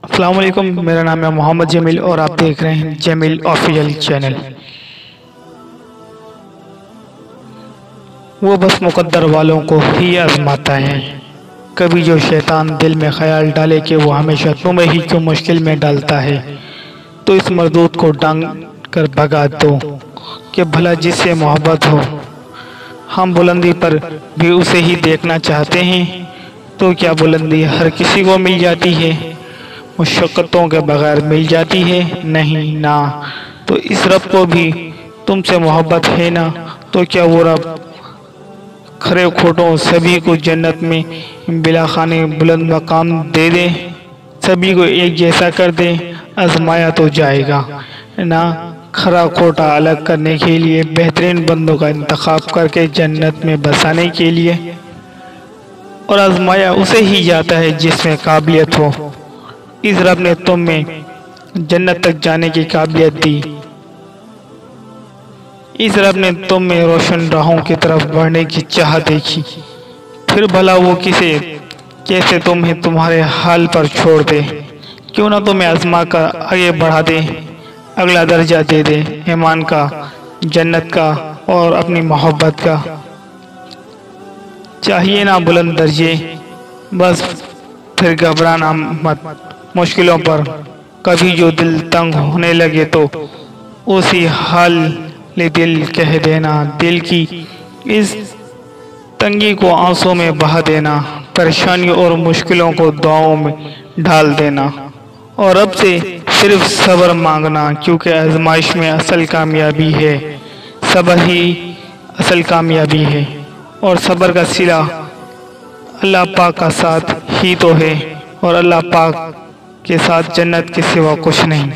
السلام علیکم، میرا نام ہے محمد جمیل اور آپ دیکھ رہے ہیں جمیل آفیشل چینل۔ وہ بس مقدر والوں کو ہی آزماتا ہے۔ کبھی جو شیطان دل میں خیال ڈالے کہ وہ ہمیشہ تمہیں ہی کیوں مشکل میں ڈالتا ہے، تو اس مردود کو ڈانگ کر بھگا دو کہ بھلا جس سے محبت ہو۔ ہم بلندی پر بھی اسے ہی دیکھنا چاہتے ہیں، تو کیا بلندی ہر کسی کو مل جاتی ہے؟ مشقتوں کے بغیر مل جاتی ہے؟ نہیں نا۔ تو اس رب کو بھی تم سے محبت ہے نا، تو کیا وہ رب کھرے کھوٹوں سبھی کو جنت میں بلا خانے بلند مقام دے دے، سبھی کو ایک جیسا کر دے؟ آزمایا تو جائے گا نا، کھرا کھوٹا الگ کرنے کے لیے، بہترین بندوں کا انتخاب کر کے جنت میں بسانے کے لیے۔ اور آزمایا اسے ہی جاتا ہے جس میں قابلیت ہو۔ اس رب نے تم میں جنت تک جانے کی قابلیت دی۔ اس رب نے تم میں روشن راہوں کی طرف بڑھنے کی چاہ دیکھی، پھر بھلا وہ کیسے تمہیں تمہارے حال پر چھوڑ دے؟ کیوں نہ تمہیں آزما کر آگے بڑھا دے، اگلا درجہ دے دے، ایمان کا، جنت کا اور اپنی محبت کا۔ چاہیے نا بلند درجے، بس پھر گھبرانا مت مشکلوں پر۔ کبھی جو دل تنگ ہونے لگے تو اسی حال دل کہہ دینا، دل کی اس تنگی کو آنسوں میں بہا دینا، پریشانیوں اور مشکلوں کو دعاؤں میں ڈھال دینا، اور رب سے صرف صبر مانگنا، کیونکہ آزمائش میں اصل کامیابی ہے، صبر ہی اصل کامیابی ہے، اور صبر کا صلہ اللہ پاک کا ساتھ ہی تو ہے، اور اللہ پاک کے ساتھ جنت کے سوا کچھ نہیں۔